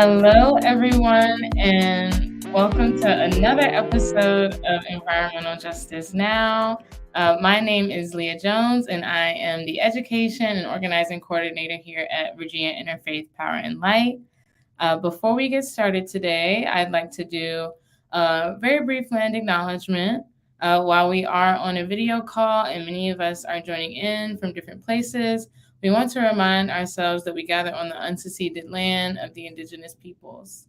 Hello, everyone, and welcome to another episode of Environmental Justice Now. My name is Leah Jones, and I am the Education and Organizing Coordinator here at Virginia Interfaith Power and Light. Before we get started today, I'd like to do a very brief land acknowledgement. While we are on a video call and many of us are joining in from different places, we want to remind ourselves that we gather on the unceded land of the indigenous peoples.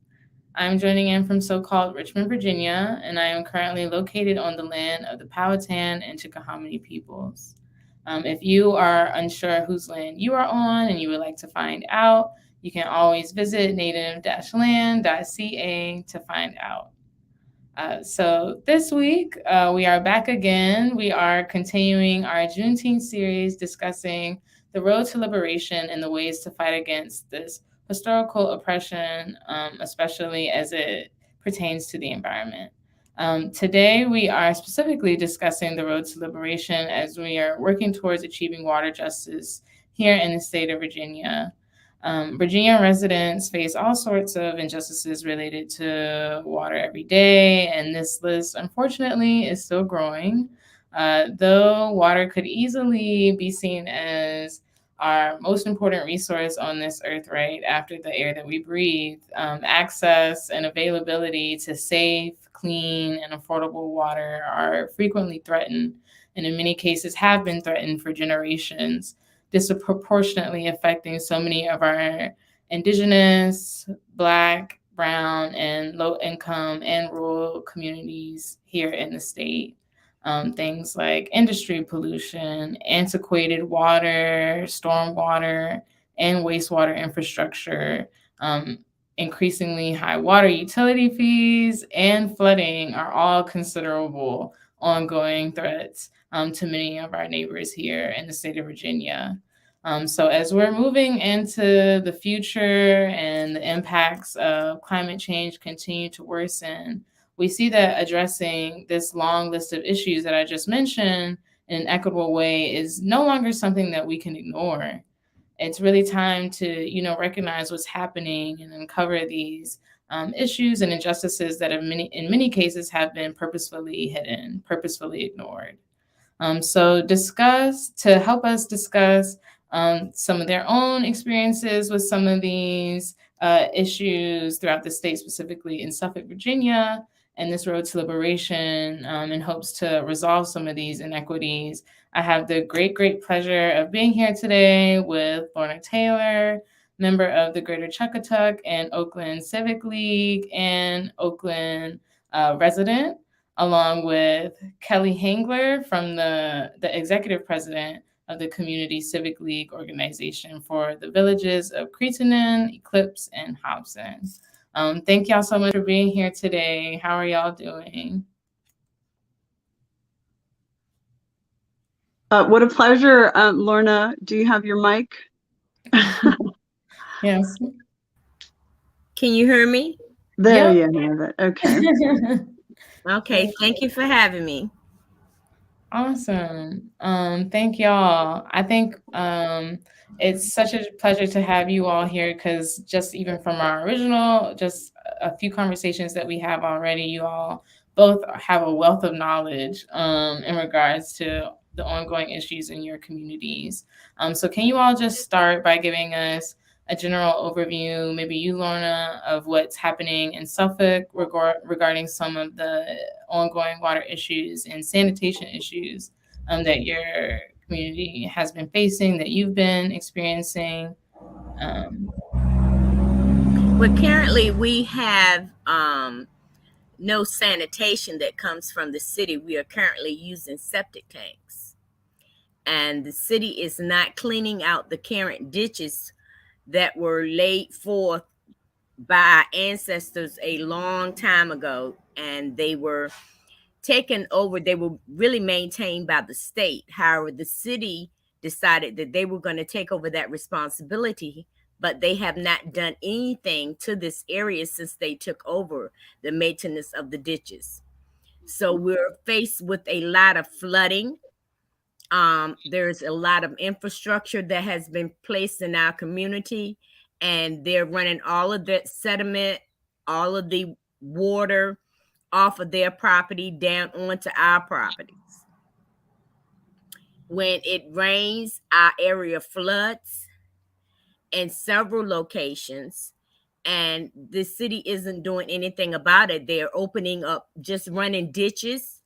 I'm joining in from so-called Richmond, Virginia, and I am currently located on the land of the Powhatan and Chickahominy peoples. If you are unsure whose land you are on and you would like to find out, you can always visit native-land.ca to find out. So this week, we are back again. We are continuing our Juneteenth series discussing the road to liberation and the ways to fight against this historical oppression, especially as it pertains to the environment. Today, we are specifically discussing the road to liberation as we are working towards achieving water justice here in the state of Virginia. Virginia residents face all sorts of injustices related to water every day, and this list, unfortunately, is still growing. Though water could easily be seen as our most important resource on this earth, right after the air that we breathe, access and availability to safe, clean, and affordable water are frequently threatened, and in many cases have been threatened for generations, disproportionately affecting so many of our Indigenous, Black, Brown, and low-income and rural communities here in the state. Things like industry pollution, antiquated water, stormwater, and wastewater infrastructure, increasingly high water utility fees, and flooding are all considerable ongoing threats to many of our neighbors here in the state of Virginia. So as we're moving into the future and the impacts of climate change continue to worsen, we see that addressing this long list of issues that I just mentioned in an equitable way is no longer something that we can ignore. It's really time to, recognize what's happening and uncover these issues and injustices that in many cases have been purposefully hidden, purposefully ignored. So to help us discuss some of their own experiences with some of these issues throughout the state, specifically in Suffolk, Virginia, and this road to liberation in hopes to resolve some of these inequities, I have the great pleasure of being here today with Lorna Taylor, member of the Greater Chuckatuck and Oakland Civic League and Oakland resident, along with Kelly Hengler from the executive president of the Community Civic League Organization for the Villages of Crittenden, Eclipse, and Hobson. Thank y'all so much for being here today. How are y'all doing? What a pleasure, Lorna. Do you have your mic? Yes. Can you hear me? There you have it. Okay. Okay, thank you for having me. Awesome. Thank y'all. I think it's such a pleasure to have you all here because just even from our original, just a few conversations that we have already, you all both have a wealth of knowledge in regards to the ongoing issues in your communities. So can you all just start by giving us a general overview, maybe you, Lorna, of what's happening in Suffolk regarding some of the ongoing water issues and sanitation issues that your community has been facing, that you've been experiencing? Well, currently we have no sanitation that comes from the city. We are currently using septic tanks. And the city is not cleaning out the current ditches that were laid forth by our ancestors a long time ago, and they were taken over. They were really maintained by the state. However, the city decided that they were going to take over that responsibility, but they have not done anything to this area since they took over the maintenance of the ditches. So we're faced with a lot of flooding. There's a lot of infrastructure that has been placed in our community, and they're running all of that sediment, all of the water off of their property down onto our properties. When it rains, our area floods in several locations, and the city isn't doing anything about it. They're opening up, just running ditches,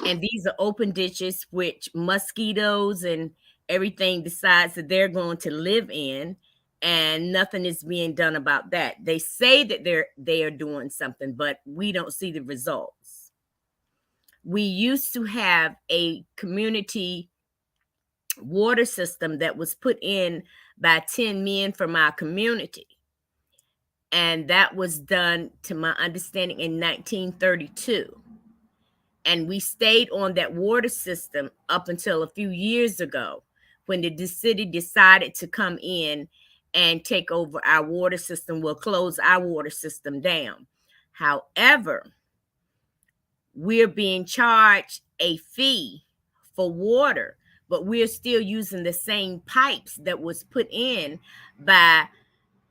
and these are open ditches which mosquitoes and everything decides that they're going to live in, and nothing is being done about that. They say that they are doing something, but we don't see the results. We used to have a community water system that was put in by 10 men from our community, and that was done, to my understanding, in 1932. And we stayed on that water system up until a few years ago, when the city decided to come in and take over our water system. Will close our water system down. However, we're being charged a fee for water, but we're still using the same pipes that was put in by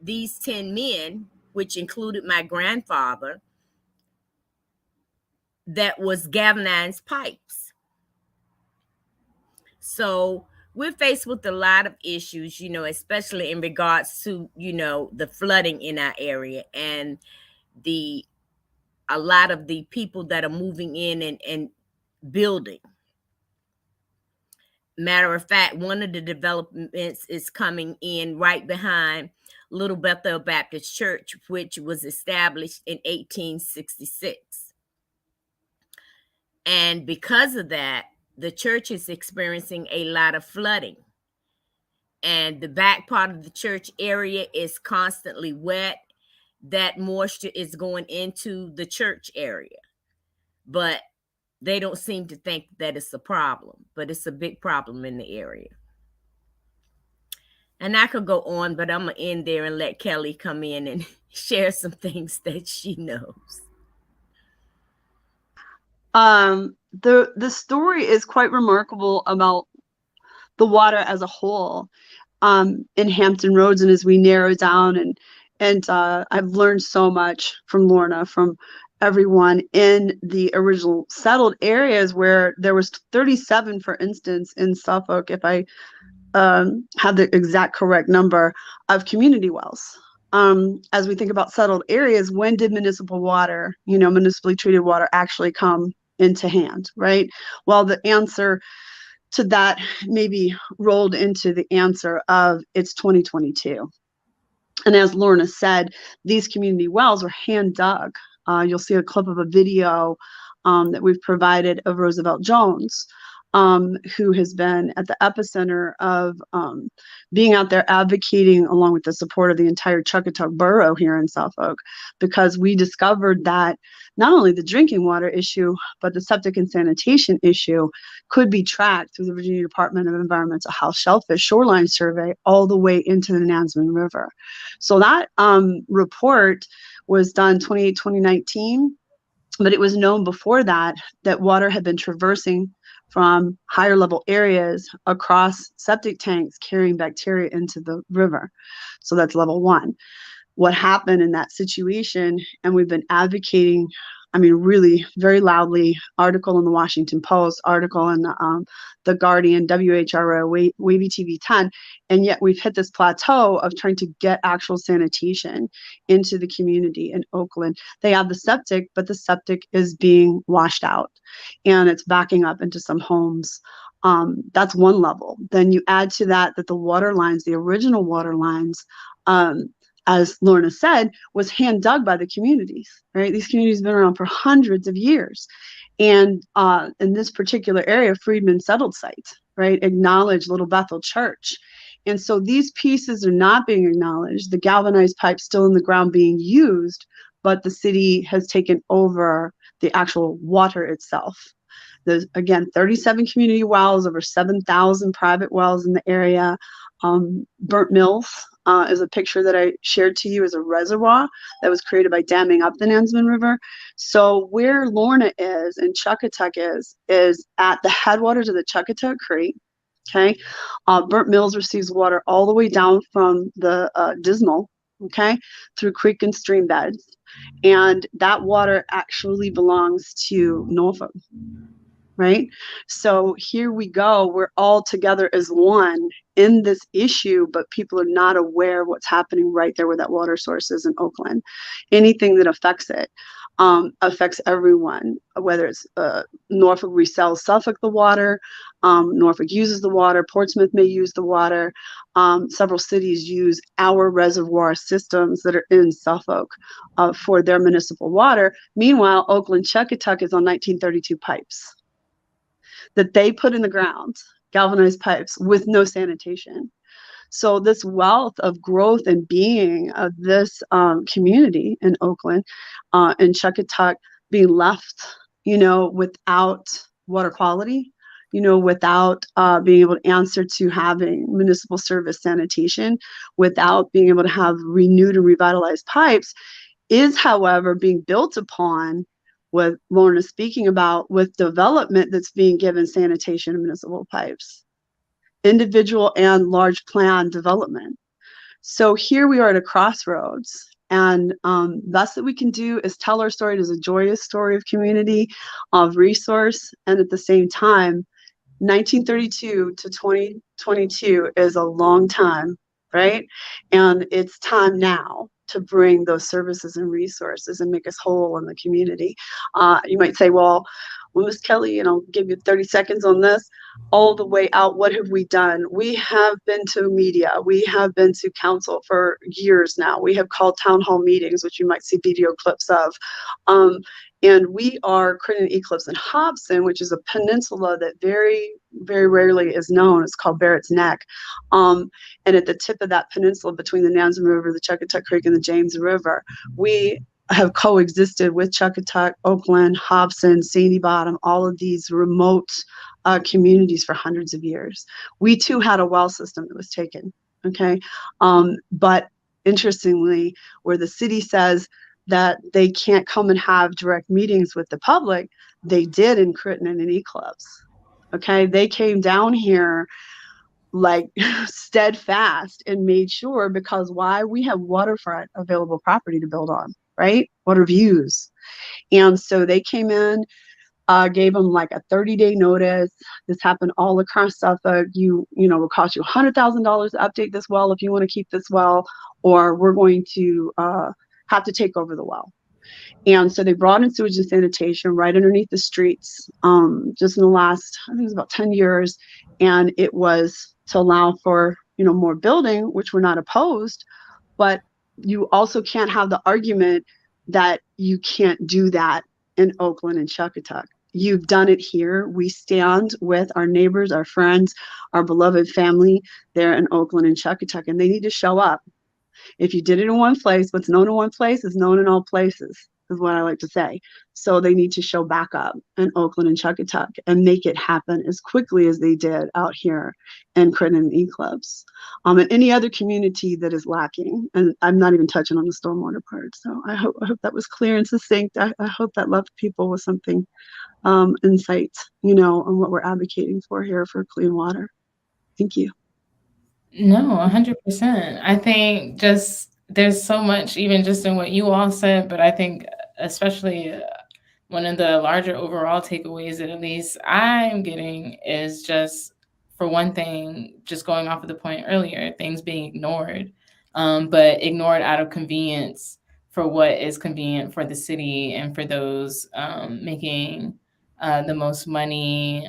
these 10 men, which included my grandfather, that was galvanized pipes. So we're faced with a lot of issues, especially in regards to, the flooding in our area, and a lot of the people that are moving in and building. Matter of fact, one of the developments is coming in right behind Little Bethel Baptist Church, which was established in 1866. And because of that, the church is experiencing a lot of flooding. And the back part of the church area is constantly wet. That moisture is going into the church area. But they don't seem to think that it's a problem, but it's a big problem in the area. And I could go on, but I'm going to end there and let Kelly come in and share some things that she knows. The story is quite remarkable about the water as a whole in Hampton Roads, and as we narrow down, and I've learned so much from Lorna, from everyone in the original settled areas, where there was 37, for instance, in Suffolk, if I have the exact correct number, of community wells. As we think about settled areas, when did municipal water, municipally treated water, actually come into hand, right? Well, the answer to that maybe rolled into the answer of it's 2022. And as Lorna said, these community wells were hand dug. You'll see a clip of a video that we've provided of Roosevelt Jones, who has been at the epicenter of being out there advocating, along with the support of the entire Chuckatuck borough here in Suffolk, because we discovered that not only the drinking water issue, but the septic and sanitation issue could be tracked through the Virginia Department of Environmental Health Shellfish Shoreline Survey all the way into the Nansemond River. So that report was done 2019, but it was known before that water had been traversing from higher level areas across septic tanks, carrying bacteria into the river. So that's level one. What happened in that situation, and we've been advocating, really very loudly, article in the Washington Post, article in the Guardian, WHRO, Wavy TV 10, and yet we've hit this plateau of trying to get actual sanitation into the community in Oakland. They have the septic, but the septic is being washed out, and it's backing up into some homes. That's one level. Then you add to that the water lines, the original water lines, as Lorna said, was hand dug by the communities, right? These communities have been around for hundreds of years. And in this particular area, Freedman settled site, right? Acknowledged Little Bethel Church. And so these pieces are not being acknowledged. The galvanized pipe still in the ground being used, but the city has taken over the actual water itself. There's, again, 37 community wells, over 7,000 private wells in the area. Burnt Mills is a picture that I shared to you as a reservoir that was created by damming up the Nansemond River. So where Lorna is and Chuckatuck is at the headwaters of the Chuckatuck Creek. Okay. Burnt Mills receives water all the way down from the Dismal, okay, through creek and stream beds. And that water actually belongs to Norfolk. Right? So here we go. We're all together as one in this issue, but people are not aware of what's happening right there where that water source is in Oakland. Anything that affects it affects everyone, whether it's Norfolk resells Suffolk the water, Norfolk uses the water, Portsmouth may use the water. Several cities use our reservoir systems that are in Suffolk for their municipal water. Meanwhile, Oakland Chuckatuck is on 1932 pipes that they put in the ground, galvanized pipes with no sanitation. So this wealth of growth and being of this community in Oakland and Chuckatuck being left, without water quality, without being able to answer to having municipal service sanitation, without being able to have renewed and revitalized pipes, is, however, being built upon what Lauren is speaking about with development that's being given sanitation and municipal pipes, individual and large plan development. So here we are at a crossroads, and best that we can do is tell our story as a joyous story of community, of resource, and at the same time, 1932 to 2022 is a long time, right? And it's time now to bring those services and resources and make us whole in the community. You might say, well, Ms. Kelly, I'll give you 30 seconds on this. All the way out, what have we done? We have been to media. We have been to council for years now. We have called town hall meetings, which you might see video clips of. And we are Crittenden, Eclipse, and Hobson, which is a peninsula that very, very rarely is known. It's called Barrett's Neck. And at the tip of that peninsula between the Nansemond River, the Chuckatuck Creek, and the James River, we have coexisted with Chuckatuck, Oakland, Hobson, Sandy Bottom, all of these remote communities for hundreds of years. We too had a well system that was taken, okay? But interestingly, where the city says that they can't come and have direct meetings with the public, they did in Crittenden and Eclipse, okay? They came down here like steadfast and made sure, because why? We have waterfront available property to build on, right? Water views. And so they came in, gave them like a 30-day notice. This happened all across Suffolk. Will cost you $100,000 to update this well if you want to keep this well, or we're going to have to take over the well. And so they brought in sewage and sanitation right underneath the streets just in the last, I think it was about 10 years. And it was to allow for, more building, which we're not opposed, but you also can't have the argument that you can't do that in Oakland and Chuckatuck. You've done it here. We stand with our neighbors, our friends, our beloved family there in Oakland and Chuckatuck, and they need to show up. If you did it in one place, what's known in one place is known in all places, is what I like to say. So they need to show back up in Oakland and Chuckatuck and make it happen as quickly as they did out here in Crittenden and Eclipse. And any other community that is lacking, and I'm not even touching on the stormwater part. So I hope that was clear and succinct. I hope that left people with something insight, on what we're advocating for here for clean water. Thank you. No, 100%. I think there's so much, even just in what you all said, but I think especially one of the larger overall takeaways that at least I'm getting is just, for one thing, just going off of the point earlier, things being ignored, but ignored out of convenience for what is convenient for the city and for those making the most money,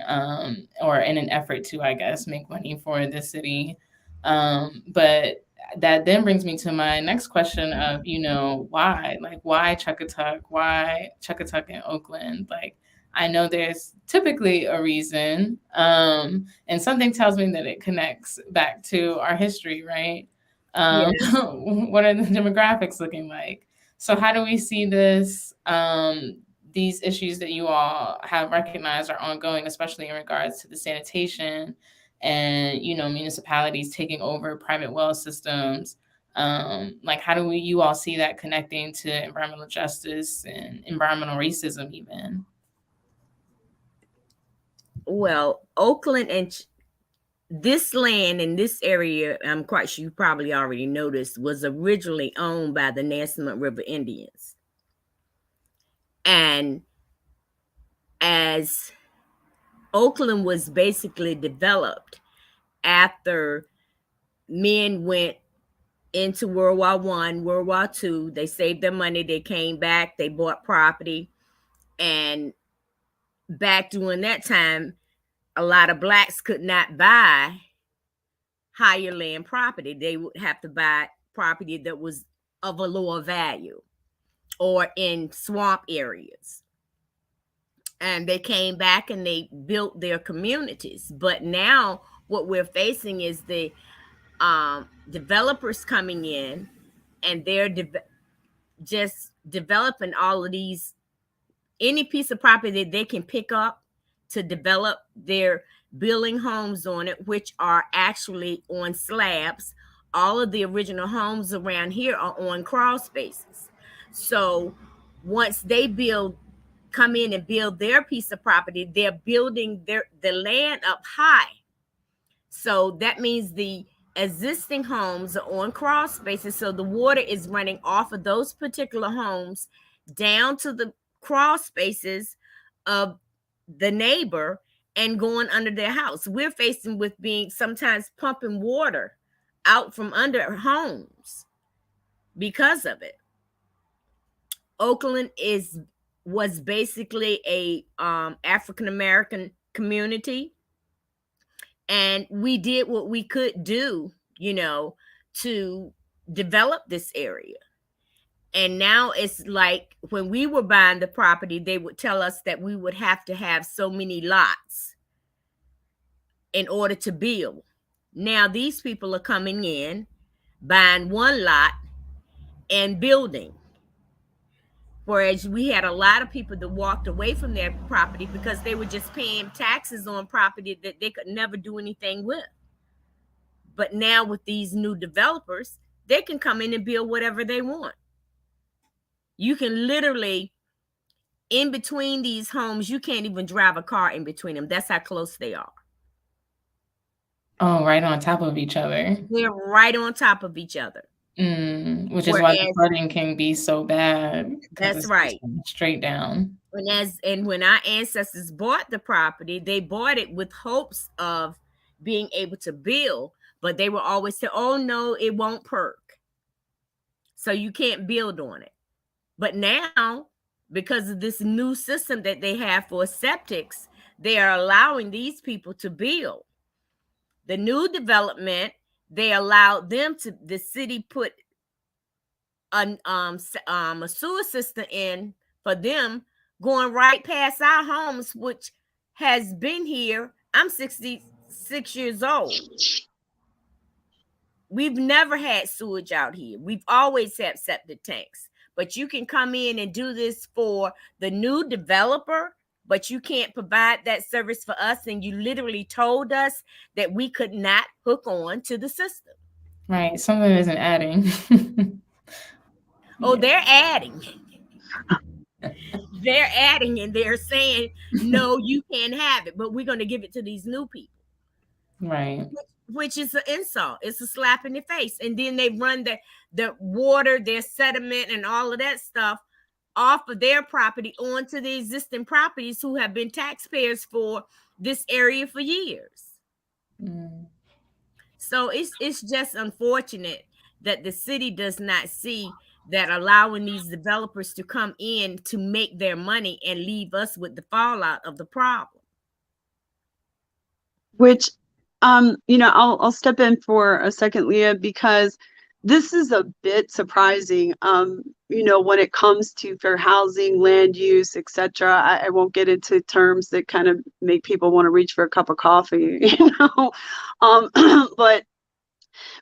or in an effort to, I guess, make money for the city. But that then brings me to my next question of, why? Like, why Chuckatuck? Why Chuckatuck and Oakland? Like, I know there's typically a reason, and something tells me that it connects back to our history, right? Yeah. What are the demographics looking like? So how do we see this, these issues that you all have recognized are ongoing, especially in regards to the sanitation and, municipalities taking over private well systems? Like, how do you all see that connecting to environmental justice and environmental racism even? Well, Oakland and this land in this area, I'm quite sure you probably already noticed, was originally owned by the Nansemond River Indians. And as Oakland was basically developed after men went into World War One, World War Two, they saved their money, they came back, they bought property, and back during that time, a lot of blacks could not buy higher land property. They would have to buy property that was of a lower value or in swamp areas. And they came back and they built their communities. But now what we're facing is the developers coming in, and they're just developing all of these, any piece of property that they can pick up to develop. Their building homes on it, which are actually on slabs. All of the original homes around here are on crawl spaces. So once they come in and build their piece of property, they're building the land up high. So that means the existing homes are on crawl spaces. So the water is running off of those particular homes down to the crawl spaces of the neighbor and going under their house. We're facing with being sometimes pumping water out from under homes because of it. Oakland was basically a African American community, and we did what we could do, to develop this area. And now it's like when we were buying the property, they would tell us that we would have to have so many lots in order to build. Now these people are coming in, buying one lot and building. Whereas we had a lot of people that walked away from their property because they were just paying taxes on property that they could never do anything with. But now with these new developers, they can come in and build whatever they want. You can literally, in between these homes, you can't even drive a car in between them. That's how close they are. Oh, right on top of each other. They're right on top of each other. Which is why the flooding can be so bad. That's right. Straight down. And when our ancestors bought the property, they bought it with hopes of being able to build, but they will always say, oh no, it won't perk. So you can't build on it. But now, because of this new system that they have for septics, they are allowing these people to build. The new development, they allowed them to, the city put a sewer system in for them going right past our homes, which has been here. I'm 66 years old. We've never had sewage out here. We've always had septic tanks. But you can come in and do this for the new developer, but you can't provide that service for us. And you literally told us that we could not hook on to the system. Right. Something isn't adding. Oh, they're adding. They're adding and they're saying, no, you can't have it, but we're going to give it to these new people. Right. Which is an insult. It's a slap in the face. And then they run the water, their sediment, and all of that stuff off of their property onto the existing properties who have been taxpayers for this area for years. So it's just unfortunate that the city does not see that allowing these developers to come in to make their money and leave us with the fallout of the problem. Which, I'll step in for a second, Leah, because this is a bit surprising. when it comes to fair housing, land use, etc., I won't get into terms that kind of make people want to reach for a cup of coffee, but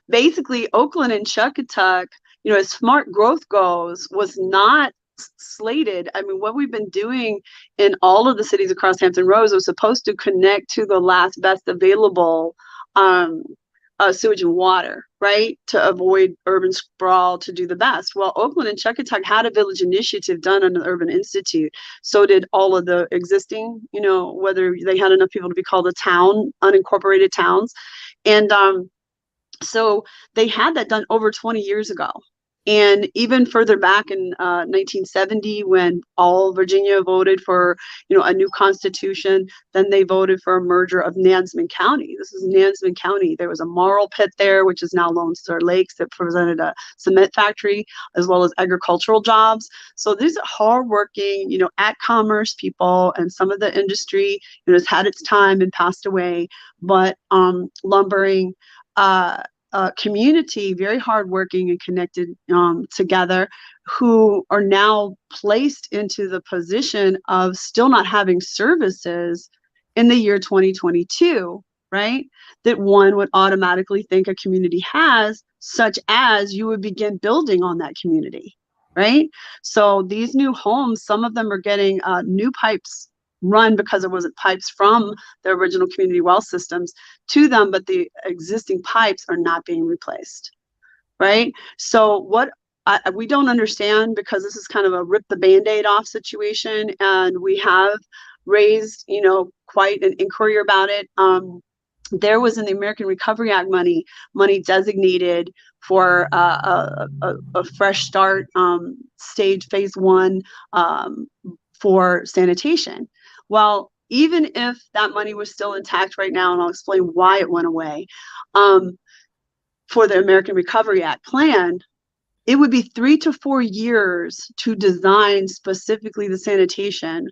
basically Oakland and Chuckatuck, as smart growth goes, was not slated. I mean, what we've been doing in all of the cities across Hampton Roads was supposed to connect to the last best available sewage and water, right? To avoid urban sprawl, to do the best. Well, Oakland and Chuckatuck had a village initiative done under the Urban Institute. So did all of the existing, whether they had enough people to be called a town, unincorporated towns. And so they had that done over 20 years ago. And even further back in 1970, when all Virginia voted for, a new constitution, then they voted for a merger of Nansemond County. This is Nansemond County. There was a marl pit there, which is now Lone Star Lakes, that presented a cement factory as well as agricultural jobs. So these are hardworking, at commerce people, and some of the industry, has had its time and passed away, but lumbering, community, very hardworking and connected together, who are now placed into the position of still not having services in the year 2022, right? That one would automatically think a community has, such as you would begin building on that community, right? So these new homes, some of them are getting new pipes run because it wasn't pipes from the original community well systems to them, but the existing pipes are not being replaced, right? So what we don't understand, because this is kind of a rip the Band-Aid off situation, and we have raised, quite an inquiry about it. There was in the American Recovery Act money designated for a fresh start, stage phase 1 for sanitation. Well, even if that money was still intact right now, and I'll explain why it went away, for the American Recovery Act plan, it would be 3 to 4 years to design specifically the sanitation.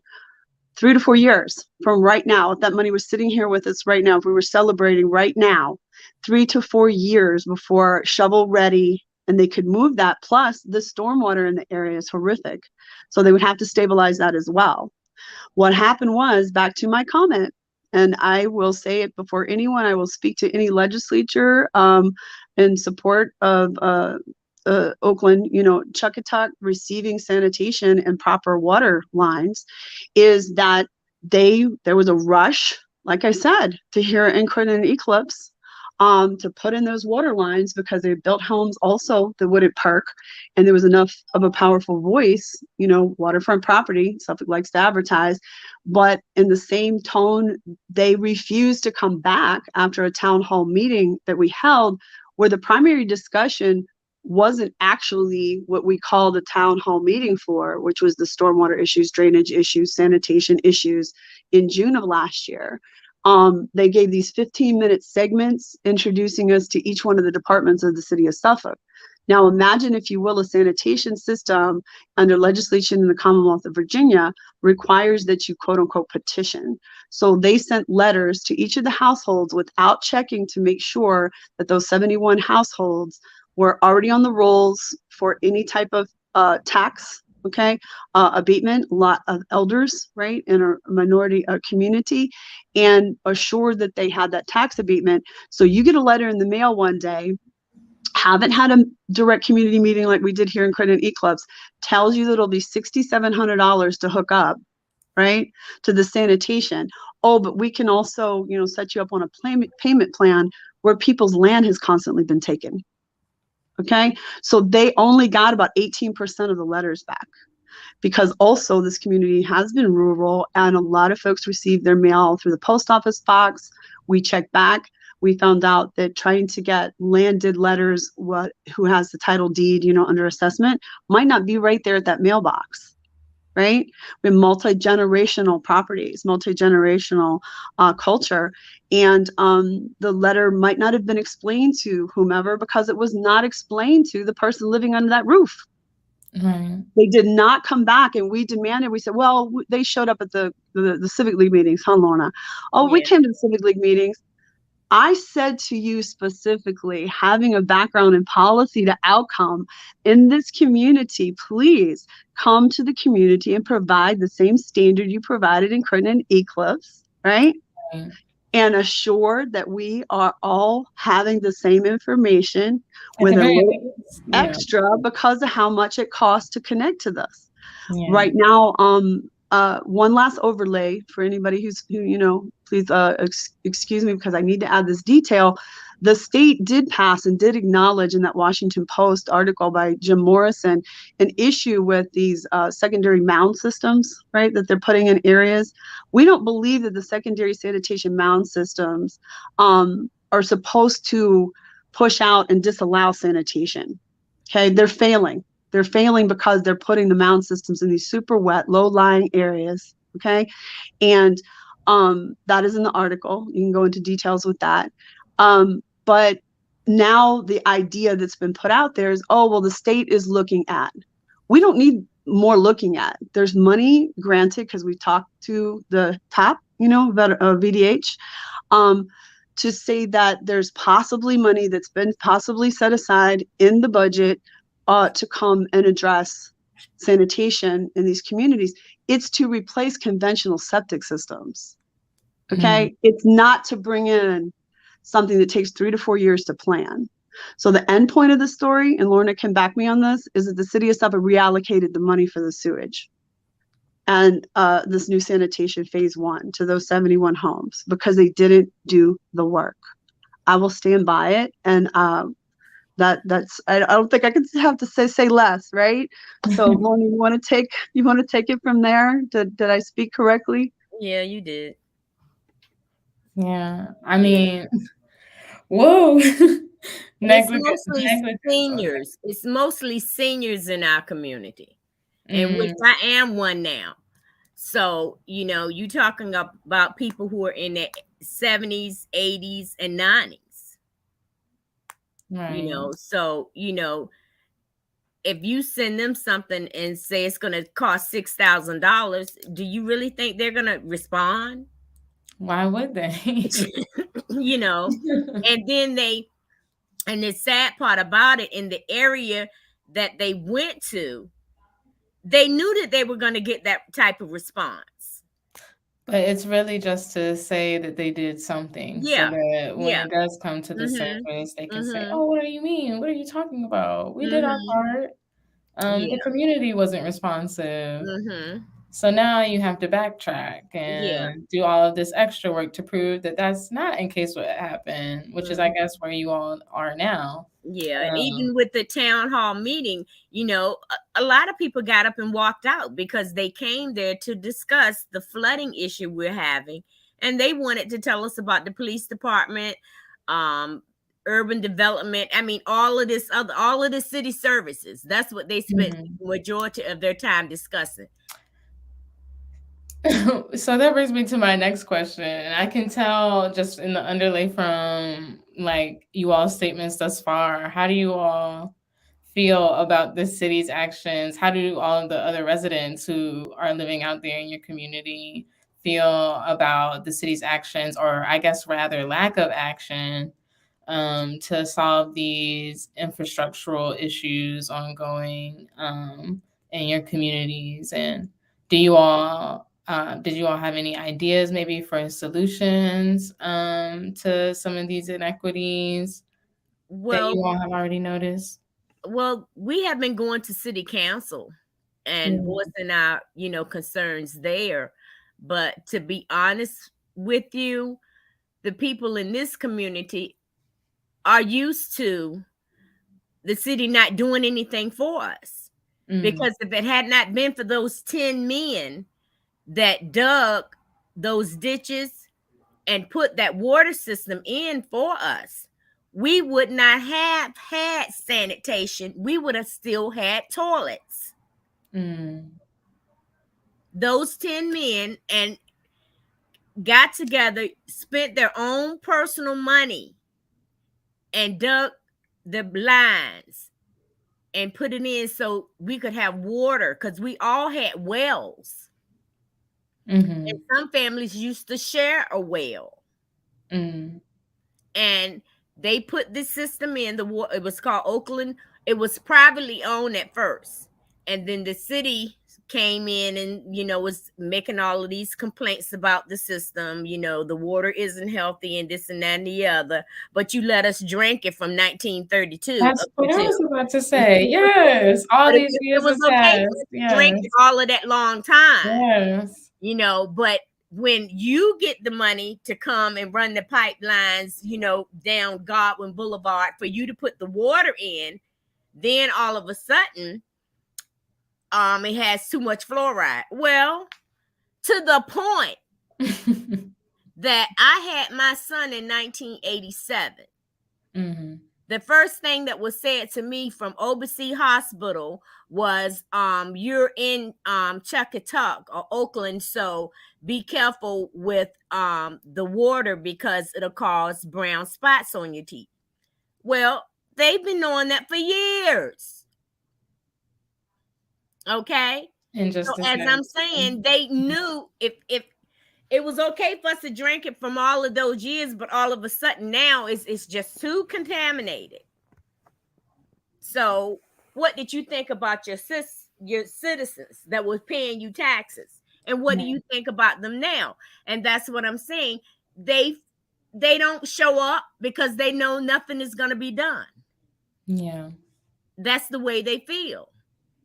3 to 4 years from right now. If that money was sitting here with us right now, if we were celebrating right now, 3 to 4 years before shovel ready, and they could move that. Plus, the stormwater in the area is horrific. So they would have to stabilize that as well. What happened was, back to my comment, and I will say it before anyone, I will speak to any legislature in support of Oakland, Chuckatuck receiving sanitation and proper water lines, is that there was a rush, like I said, to hear in Crittenden Eclipse, to put in those water lines, because they built homes also that wouldn't perk, and there was enough of a powerful voice, waterfront property, Suffolk likes to advertise, but in the same tone, they refused to come back after a town hall meeting that we held, where the primary discussion wasn't actually what we called a town hall meeting for, which was the stormwater issues, drainage issues, sanitation issues in June of last year. They gave these 15-minute segments introducing us to each one of the departments of the city of Suffolk. Now imagine, if you will, a sanitation system under legislation in the Commonwealth of Virginia requires that you quote unquote petition. So they sent letters to each of the households without checking to make sure that those 71 households were already on the rolls for any type of tax, abatement, a lot of elders, right, in a minority community, and assured that they had that tax abatement. So you get a letter in the mail one day, haven't had a direct community meeting like we did here in Crittenden Eclipse, tells you that it'll be $6,700 to hook up, right, to the sanitation. Oh, but we can also, set you up on a payment plan where people's land has constantly been taken. Okay, so they only got about 18% of the letters back, because also this community has been rural, and a lot of folks receive their mail through the post office box. We checked back. We found out that trying to get landed letters, who has the title deed, under assessment, might not be right there at that mailbox, right? We have multi-generational properties, multi-generational culture, and the letter might not have been explained to whomever, because it was not explained to the person living under that roof. Right. They did not come back, and we demanded. We said, well, they showed up at the Civic League meetings, huh, Lorna? Oh, yeah. We came to the Civic League meetings. I said to you specifically, having a background in policy to outcome in this community, please come to the community and provide the same standard you provided in Crittenden Eclipse, right? Right. And assure that we are all having the same information At the with a very little least, yeah. extra because of how much it costs to connect to this. Yeah. Right now, one last overlay for anybody please excuse me because I need to add this detail. The state did pass and did acknowledge in that Washington Post article by Jim Morrison an issue with these secondary mound systems, right, that they're putting in areas. We don't believe that the secondary sanitation mound systems are supposed to push out and disallow sanitation. Okay, they're failing. They're failing because they're putting the mound systems in these super wet, low-lying areas, okay? And that is in the article. You can go into details with that. But now the idea that's been put out there is, oh, well, the state is looking at. We don't need more looking at. There's money granted because we talked to the top, VDH, to say that there's possibly money that's been possibly set aside in the budget to come and address sanitation in these communities. It's to replace conventional septic systems. Okay. It's not to bring in something that takes 3 to 4 years to plan. So the end point of the story, and Lorna can back me on this, is that the city of Suffolk reallocated the money for the sewage and this new sanitation phase 1 to those 71 homes because they didn't do the work. I will stand by it. And that's I don't think I can have to say less, right? So Lorna, you want to take it from there? Did I speak correctly? Yeah, you did. Yeah. I mean, whoa. It's mostly Negligence. seniors. It's mostly seniors in our community, and which I am one now. So, you talking about people who are in their 70s, 80s, and 90s. Right. So, if you send them something and say it's going to cost $6,000, do you really think they're going to respond? Why would they? And then and the sad part about it, in the area that they went to, they knew that they were going to get that type of response. But it's really just to say that they did something so Yeah. that when Yeah. it does come to the surface, they can say, oh, what do you mean? What are you talking about? We did our part. The community wasn't responsive. So now you have to backtrack and do all of this extra work to prove that that's not in case what happened, which is, I guess, where you all are now. Yeah. And even with the town hall meeting, a lot of people got up and walked out because they came there to discuss the flooding issue we're having. And they wanted to tell us about the police department, urban development. I mean, all of the city services. That's what they spent the majority of their time discussing. So that brings me to my next question. And I can tell just in the underlay from like you all's statements thus far, how do you all feel about the city's actions? How do all of the other residents who are living out there in your community feel about the city's actions, or I guess rather lack of action, to solve these infrastructural issues ongoing in your communities? And did you all have any ideas maybe for solutions to some of these inequities that you all have already noticed? Well, we have been going to city council and voicing our, concerns there. But to be honest with you, the people in this community are used to the city not doing anything for us. Because if it had not been for those 10 men that dug those ditches and put that water system in for us, we would not have had sanitation. We would have still had toilets. Those 10 men and got together, spent their own personal money and dug the lines and put it in so we could have water, because we all had wells. And some families used to share a well. and they put this system in the water. It was called Oakland. It was privately owned at first, and then the city came in and, you know, was making all of these complaints about the system. You know, the water isn't healthy and this and that and the other, but you let us drink it from 1932. That's what I was about to say. Yes, all these years it was have okay passed. to drink Yes, all of that long time. yes. You know, but when you get the money to come and run the pipelines, you know, down Godwin Boulevard for you to put the water in, then all of a sudden, it has too much fluoride. Well, to the point that I had my son in 1987. Mm-hmm. The first thing that was said to me from Oberse Hospital was, you're in Chuckatuck or Oakland, so be careful with the water because it'll cause brown spots on your teeth. Well, they've been knowing that for years. Okay. And just So as I'm saying, they knew if it was okay for us to drink it from all of those years, but all of a sudden now it's just too contaminated. So what did you think about your citizens that were paying you taxes? And what do you think about them now? And that's what I'm saying. They don't show up because they know nothing is going to be done. Yeah. That's the way they feel.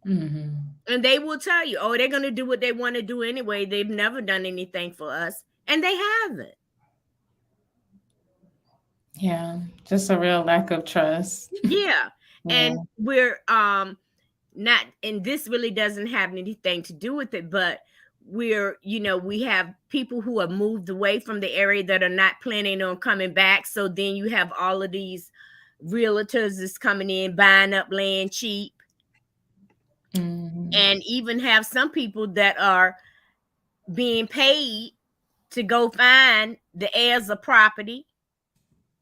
Mm-hmm. And they will tell you, oh, they're going to do what they want to do anyway. They've never done anything for us. And they haven't. Yeah. Just a real lack of trust. Yeah. And we're not, and this really doesn't have anything to do with it, but we're, you know, we have people who have moved away from the area that are not planning on coming back. So then you have all of these realtors that's coming in, buying up land cheap. Mm-hmm. And even have some people that are being paid to go find the heirs of property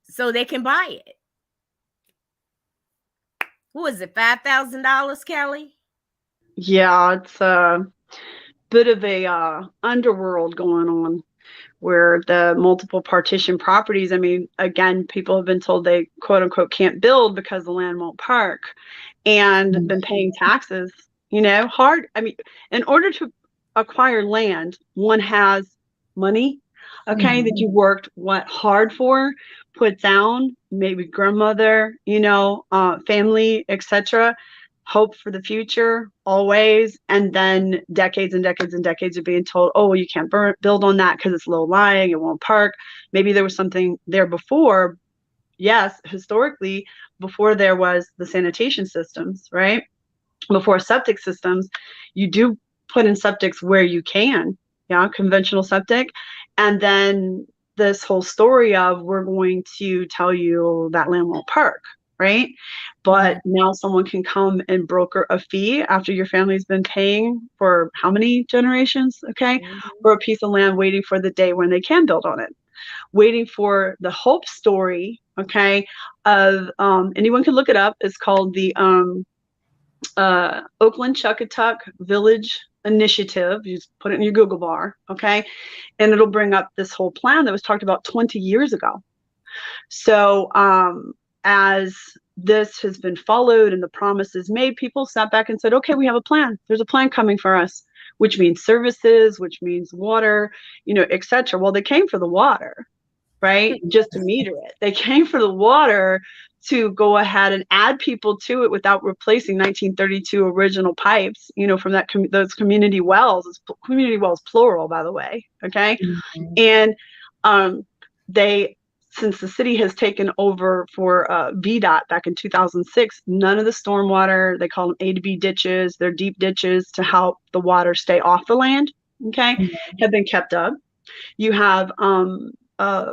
so they can buy it. What was it, $5,000, Kelly? Yeah, it's a bit of a underworld going on where the multiple partition properties, I mean, again, people have been told they quote unquote can't build because the land won't park, and been paying taxes, you know, hard. I mean, in order to acquire land, one has money, okay, that you worked hard for, put down, maybe grandmother, you know, family, etc., hope for the future always, and then decades and decades and decades of being told, oh, you can't build on that because it's low lying, it won't park. Maybe there was something there before. Yes, historically, before there was the sanitation systems, right? Before septic systems, you do put in septics where you can, yeah, conventional septic. And then this whole story of we're going to tell you that land won't park, right? But now someone can come and broker a fee after your family's been paying for how many generations, okay, for a piece of land, waiting for the day when they can build on it, waiting for the hope story, okay, of anyone can look it up. It's called the Oakland Chuckatuck Village Initiative. You just put it in your Google bar, okay, and it'll bring up this whole plan that was talked about 20 years ago. So as this has been followed and the promises made, people sat back and said, okay, we have a plan. There's a plan coming for us, which means services, which means water, you know, etc. Well, they came for the water, right? Just to meter it. They came for the water to go ahead and add people to it without replacing 1932 original pipes, you know, from that those community wells. It's community wells plural, by the way, okay? And they, since the city has taken over for VDOT back in 2006, none of the stormwater, they call them A to B ditches, they're deep ditches to help the water stay off the land, okay, have been kept up. You have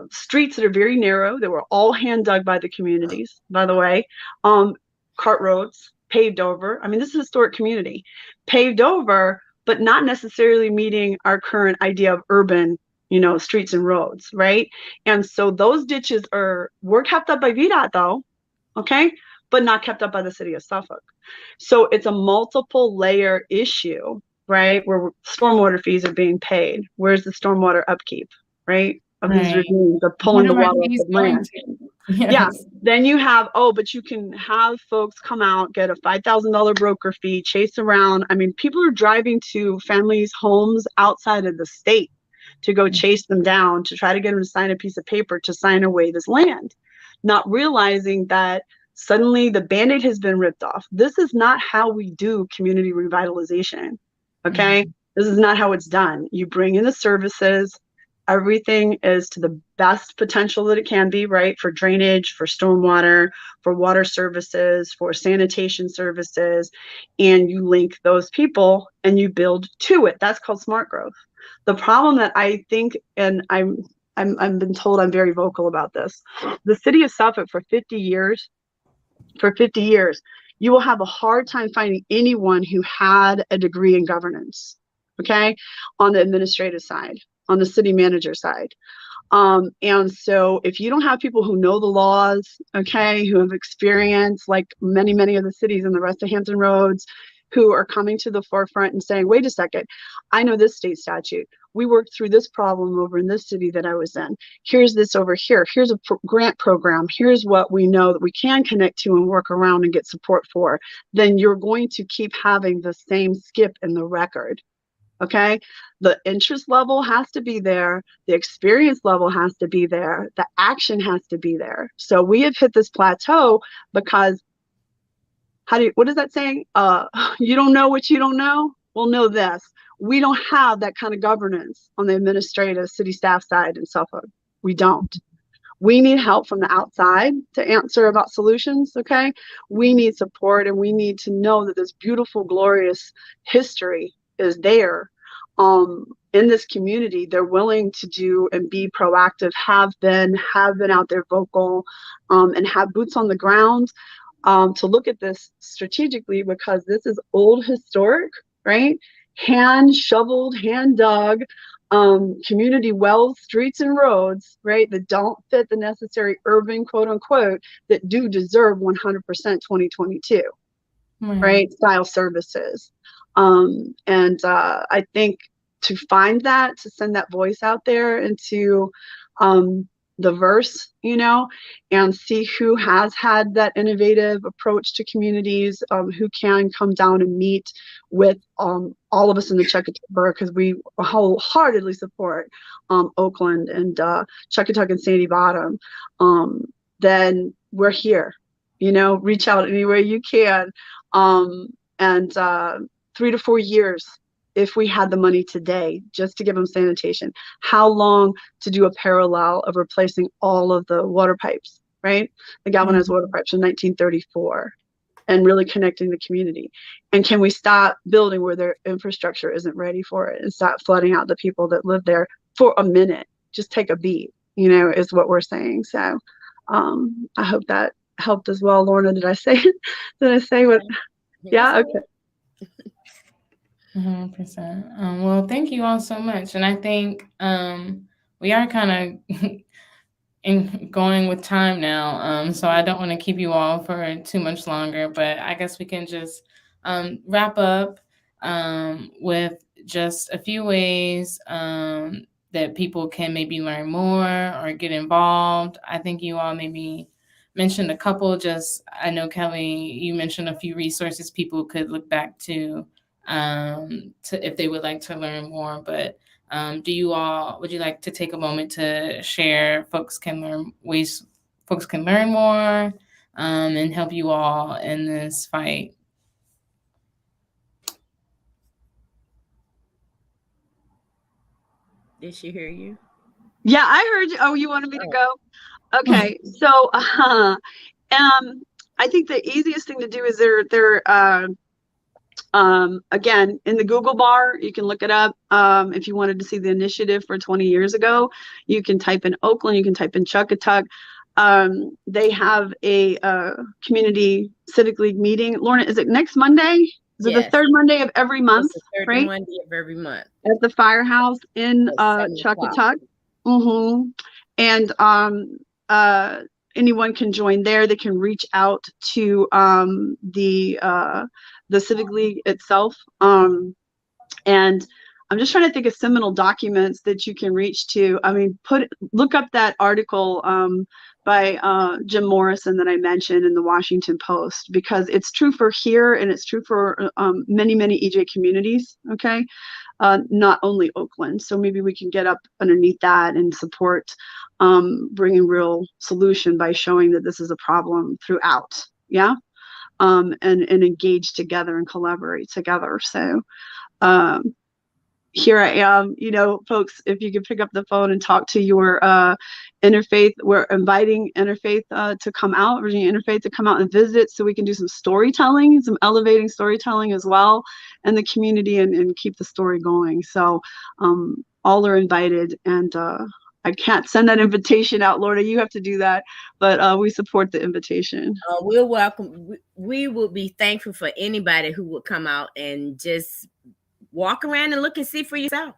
streets that are very narrow. They were all hand dug by the communities, by the way. Cart roads, paved over. I mean, this is a historic community. Paved over, but not necessarily meeting our current idea of urban, you know, streets and roads, right? And so those ditches were kept up by VDOT though, okay, but not kept up by the city of Suffolk. So it's a multiple layer issue, right? Where stormwater fees are being paid. Where's the stormwater upkeep, right? Of these regimes, they're pulling the water off the land. Yeah. Yes. Then you have, but you can have folks come out, get a $5,000 broker fee, chase around. I mean, people are driving to families' homes outside of the state to go chase them down, to try to get them to sign a piece of paper to sign away this land, not realizing that suddenly the Band-Aid has been ripped off. This is not how we do community revitalization. Okay. Mhm. This is not how it's done. You bring in the services. Everything is to the best potential that it can be, right? For drainage, for stormwater, for water services, for sanitation services, and you link those people and you build to it. That's called smart growth. The problem that I think, and I've been told I'm very vocal about this. The city of Suffolk for 50 years, you will have a hard time finding anyone who had a degree in governance, okay, on the administrative side, on the city manager side. And so if you don't have people who know the laws, okay, who have experience, like many of the cities in the rest of Hampton Roads, who are coming to the forefront and saying, wait a second, I know this state statute. We worked through this problem over in this city that I was in. Here's this over here. Here's a grant program. Here's what we know that we can connect to and work around and get support for. Then you're going to keep having the same skip in the record. Okay. The interest level has to be there. The experience level has to be there. The action has to be there. So we have hit this plateau because what is that saying? You don't know what you don't know? Well, know this. We don't have that kind of governance on the administrative city staff side in Suffolk. We don't. We need help from the outside to answer about solutions, okay? We need support, and we need to know that this beautiful, glorious history is there in this community. They're willing to do and be proactive, have been out there vocal, and have boots on the ground to look at this strategically, because this is old historic, right? Hand shoveled, hand dug, community wells, streets, and roads, right, that don't fit the necessary urban, quote unquote, that do deserve 100% 2022, right, style services. And I think to find that, to send that voice out there into the verse, and see who has had that innovative approach to communities, who can come down and meet with all of us in the Chuckatuck Borough, because we wholeheartedly support Oakland and Chuckatuck and Sandy Bottom. Then we're here, reach out any way you can. And 3 to 4 years, if we had the money today just to give them sanitation. How long to do a parallel of replacing all of the water pipes, right? The galvanized water pipes in 1934, and really connecting the community. And can we stop building where their infrastructure isn't ready for it, and stop flooding out the people that live there for a minute? Just take a beat, is what we're saying. So I hope that helped as well. Lorna, did I say what? Yeah, okay. 100%. Well, thank you all so much. And I think we are kind of going with time now. So I don't want to keep you all for too much longer, but I guess we can just wrap up with just a few ways that people can maybe learn more or get involved. I think you all maybe mentioned a couple. I know, Kelly, you mentioned a few resources people could look back to if they would like to learn more. But would you like to take a moment to share ways folks can learn more and help you all in this fight? Did she hear you? Yeah, I heard you. Oh, you wanted me to go? Okay. So I think the easiest thing to do is again, in the Google bar, you can look it up. If you wanted to see the initiative for 20 years ago, you can type in Oakland, you can type in Chuckatuck. They have a Community Civic League meeting. Lorna, is it next Monday? Is it the third Monday of every month? It's the third right? Monday of every month. At the firehouse in Chuckatuck. And anyone can join there. They can reach out to the Civic League itself. And I'm just trying to think of seminal documents that you can reach to. I mean, look up that article by Jim Morrison that I mentioned in the Washington Post, because it's true for here and it's true for many, many EJ communities, okay? Not only Oakland. So maybe we can get up underneath that and support bringing real solution by showing that this is a problem throughout, yeah? And engage together and collaborate together. So here I am, folks, if you could pick up the phone and talk to your interfaith. We're inviting interfaith to come out, Virginia Interfaith to come out and visit, so we can do some storytelling, some elevating storytelling as well in the community, and keep the story going. So all are invited, and I can't send that invitation out, Lorna, you have to do that, but we support the invitation. We're welcome. We will be thankful for anybody who would come out and just walk around and look and see for yourself.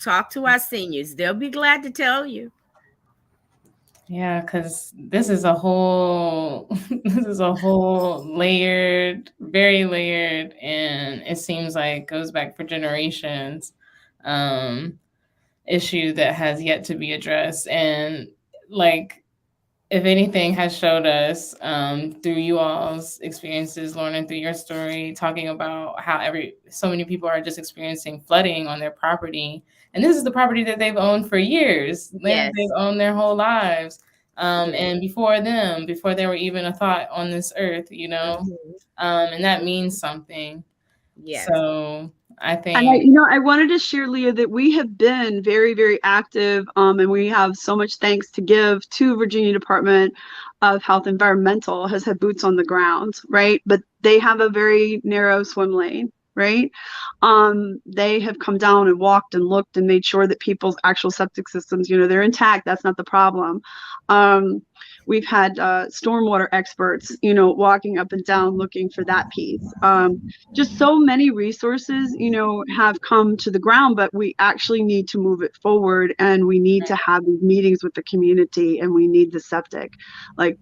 Talk to our seniors. They'll be glad to tell you. Yeah, because this is a whole layered, very layered, and it seems like goes back for generations, issue that has yet to be addressed. And if anything has showed us through you all's experiences, Lorna, through your story, talking about how so many people are just experiencing flooding on their property. And this is the property that they've owned for years, land they've owned their whole lives. And before they were even a thought on this earth, and that means something. Yes. So I think, I wanted to share, Leah, that we have been very, very active, and we have so much thanks to give to Virginia Department of Health. Environmental has had boots on the ground, right? But they have a very narrow swim lane, right? They have come down and walked and looked and made sure that people's actual septic systems, they're intact. That's not the problem. We've had stormwater experts, walking up and down looking for that piece. Just so many resources, have come to the ground, but we actually need to move it forward, and we need to have these meetings with the community, and we need the septic. 3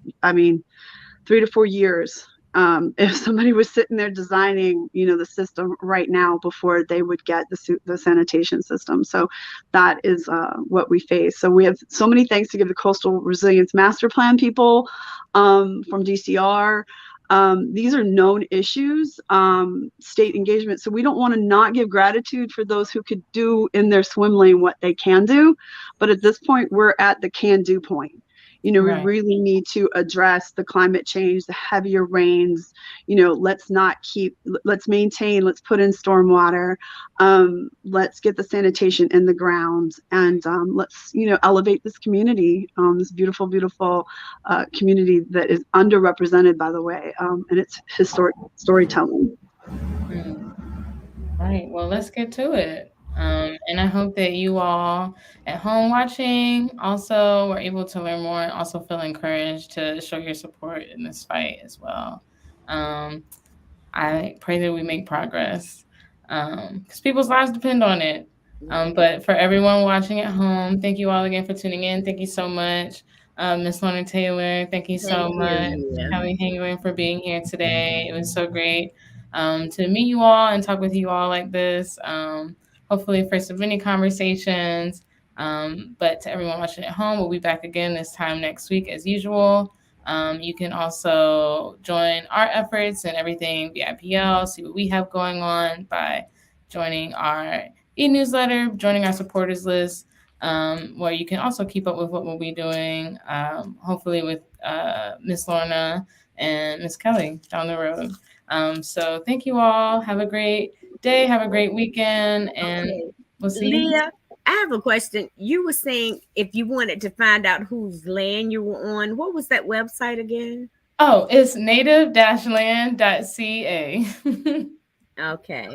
to 4 years. If somebody was sitting there designing, the system right now before they would get the sanitation system. So that is what we face. So we have so many thanks to give the Coastal Resilience Master Plan people from DCR. These are known issues, state engagement. So we don't want to not give gratitude for those who could do in their swim lane what they can do. But at this point, we're at the can do point. We really need to address the climate change, the heavier rains. Let's maintain, let's put in stormwater. Let's get the sanitation in the ground, and let's, elevate this community, this beautiful, beautiful community that is underrepresented, by the way, and it's historic storytelling. All right, well, let's get to it. And I hope that you all at home watching also were able to learn more and also feel encouraged to show your support in this fight as well. I pray that we make progress because people's lives depend on it. But for everyone watching at home, thank you all again for tuning in. Thank you so much. Miss Lorna Taylor, thank you so much. Kelly Hengler for being here today. It was so great to meet you all and talk with you all like this. Hopefully first of many conversations. But to everyone watching at home, we'll be back again this time next week as usual. You can also join our efforts and everything VIPL, see what we have going on by joining our e-newsletter, joining our supporters list, where you can also keep up with what we'll be doing, hopefully with Miss Lorna and Miss Kelly down the road. So thank you all. Have a great day. Have a great weekend. And we'll see you. Leah, I have a question. You were saying if you wanted to find out whose land you were on, what was that website again? Oh, it's native-land.ca. Okay.